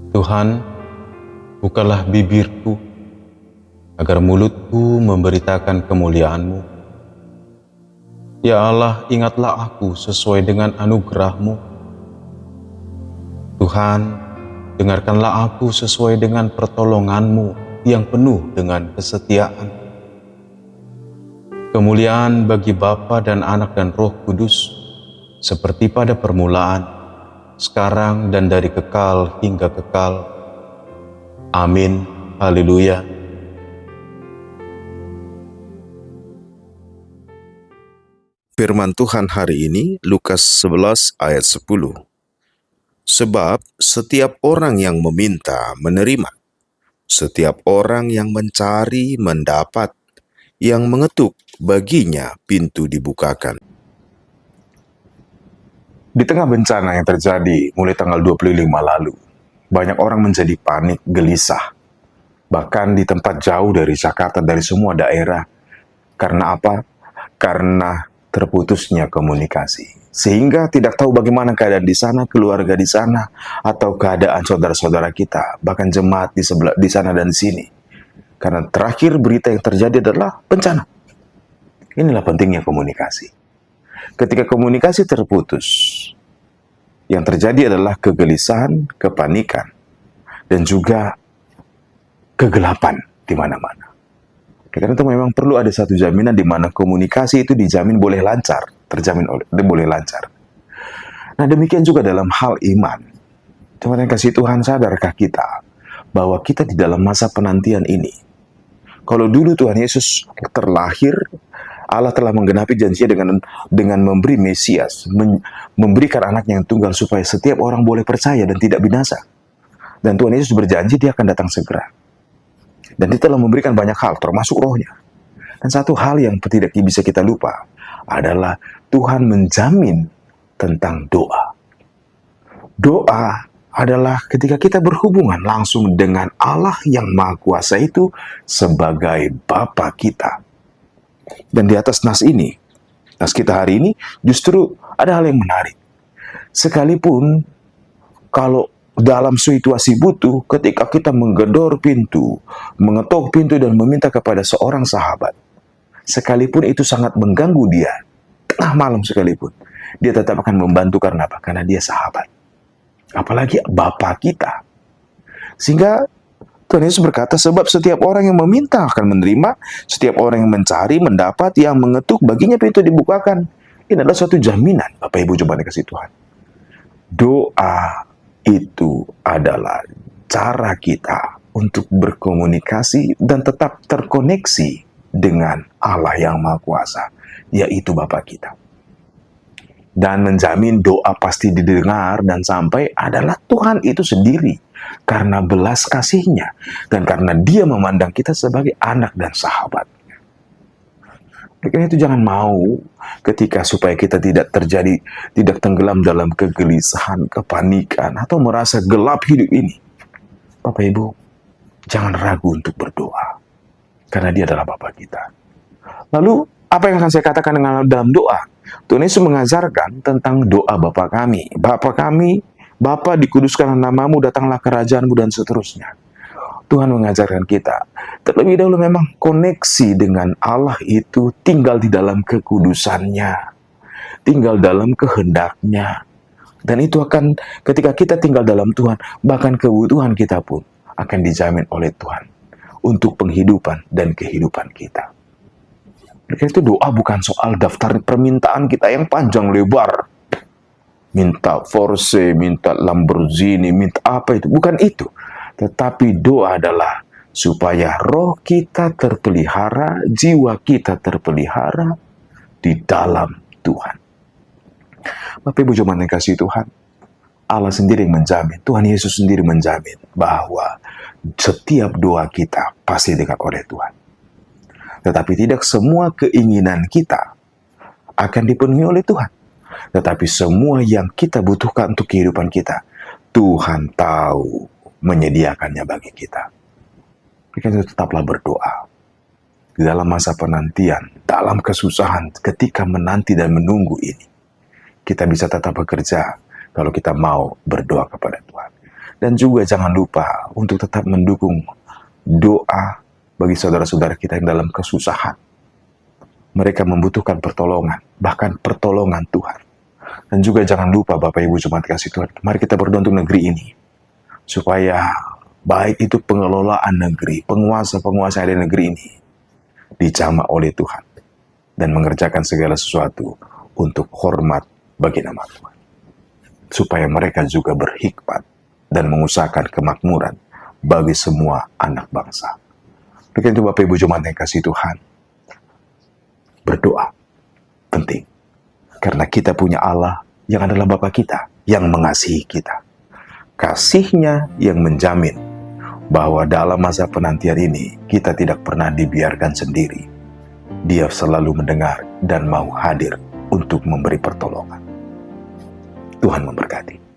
Tuhan, bukalah bibirku, agar mulutku memberitakan kemuliaan-Mu. Ya Allah, ingatlah aku sesuai dengan anugerah-Mu. Tuhan, dengarkanlah aku sesuai dengan pertolongan-Mu yang penuh dengan kesetiaan. Kemuliaan bagi Bapa dan Anak dan Roh Kudus, seperti pada permulaan, sekarang dan dari kekal hingga kekal. Amin. Haleluya. Firman Tuhan hari ini, Lukas 11 ayat 10. Sebab setiap orang yang meminta menerima, setiap orang yang mencari mendapat, yang mengetuk baginya pintu dibukakan. Di tengah bencana yang terjadi mulai tanggal 25 lalu, banyak orang menjadi panik, gelisah. Bahkan di tempat jauh dari Jakarta, dari semua daerah. Karena apa? Karena terputusnya komunikasi. Sehingga tidak tahu bagaimana keadaan di sana, keluarga di sana, atau keadaan saudara-saudara kita, bahkan jemaat di sana dan sini. Karena terakhir berita yang terjadi adalah bencana. Inilah pentingnya komunikasi. Ketika komunikasi terputus, yang terjadi adalah kegelisahan, kepanikan, dan juga kegelapan di mana-mana. Karena itu memang perlu ada satu jaminan di mana komunikasi itu dijamin boleh lancar, boleh lancar. Nah, demikian juga dalam hal iman. Jemaat yang kasih Tuhan, sadarkah kita bahwa kita di dalam masa penantian ini? Kalau dulu Tuhan Yesus terlahir, Allah telah menggenapi janjinya dengan memberi Mesias, memberikan anaknya yang tunggal supaya setiap orang boleh percaya dan tidak binasa. Dan Tuhan Yesus berjanji dia akan datang segera. Dan dia telah memberikan banyak hal, termasuk rohnya. Dan satu hal yang tidak bisa kita lupa adalah Tuhan menjamin tentang doa. Doa adalah ketika kita berhubungan langsung dengan Allah yang Maha Kuasa itu sebagai Bapa kita. Dan di atas nas ini, nas kita hari ini, justru ada hal yang menarik. Sekalipun kalau dalam situasi butuh, ketika kita menggedor pintu, mengetuk pintu dan meminta kepada seorang sahabat, sekalipun itu sangat mengganggu dia, tengah malam sekalipun, dia tetap akan membantu karena apa? Karena dia sahabat. Apalagi Bapa kita. Sehingga Tuhan Yesus berkata, sebab setiap orang yang meminta akan menerima, setiap orang yang mencari mendapat, yang mengetuk baginya pintu dibukakan. Ini adalah suatu jaminan, Bapak Ibu jemaat kasih Tuhan. Doa itu adalah cara kita untuk berkomunikasi dan tetap terkoneksi dengan Allah yang Maha Kuasa, yaitu Bapa kita. Dan menjamin doa pasti didengar dan sampai adalah Tuhan itu sendiri. Karena belas kasihnya dan karena dia memandang kita sebagai anak dan sahabat. Karena itu jangan mau ketika supaya kita tidak tenggelam dalam kegelisahan, kepanikan, atau merasa gelap hidup ini. Bapak Ibu, jangan ragu untuk berdoa. Karena dia adalah Bapa kita. Lalu, apa yang akan saya katakan dalam doa? Tuhan Yesus mengajarkan tentang doa Bapa kami. Bapa kami, Bapa, dikuduskanlah namamu, datanglah kerajaanmu, dan seterusnya. Tuhan mengajarkan kita, terlebih dahulu memang koneksi dengan Allah itu tinggal di dalam kekudusannya, tinggal dalam kehendaknya. Dan itu akan, ketika kita tinggal dalam Tuhan, bahkan kebutuhan kita pun akan dijamin oleh Tuhan untuk penghidupan dan kehidupan kita. Karena itu doa bukan soal daftar permintaan kita yang panjang lebar. Minta Porsche, minta Lamborghini, minta apa itu. Bukan itu. Tetapi doa adalah supaya roh kita terpelihara, jiwa kita terpelihara di dalam Tuhan. Bapak Ibu jemaat yang kasih Tuhan, Allah sendiri yang menjamin, Tuhan Yesus sendiri menjamin bahwa setiap doa kita pasti didengar oleh Tuhan. Tetapi tidak semua keinginan kita akan dipenuhi oleh Tuhan. Tetapi semua yang kita butuhkan untuk kehidupan kita, Tuhan tahu menyediakannya bagi kita. Kita tetaplah berdoa. Di dalam masa penantian, dalam kesusahan, ketika menanti dan menunggu ini, kita bisa tetap bekerja kalau kita mau berdoa kepada Tuhan. Dan juga jangan lupa untuk tetap mendukung doa bagi saudara-saudara kita yang dalam kesusahan. Mereka membutuhkan pertolongan, bahkan pertolongan Tuhan. Dan juga jangan lupa Bapak Ibu Jemaat kasih Tuhan, mari kita berdoa untuk negeri ini. Supaya baik itu pengelolaan negeri, penguasa-penguasa di negeri ini dijamah oleh Tuhan dan mengerjakan segala sesuatu untuk hormat bagi nama Tuhan. Supaya mereka juga berhikmat dan mengusahakan kemakmuran bagi semua anak bangsa. Demikian itu Bapak Ibu Jemaat yang kasih Tuhan. Berdoa penting. Karena kita punya Allah yang adalah Bapa kita, yang mengasihi kita. Kasih-Nya yang menjamin bahwa dalam masa penantian ini, kita tidak pernah dibiarkan sendiri. Dia selalu mendengar dan mau hadir untuk memberi pertolongan. Tuhan memberkati.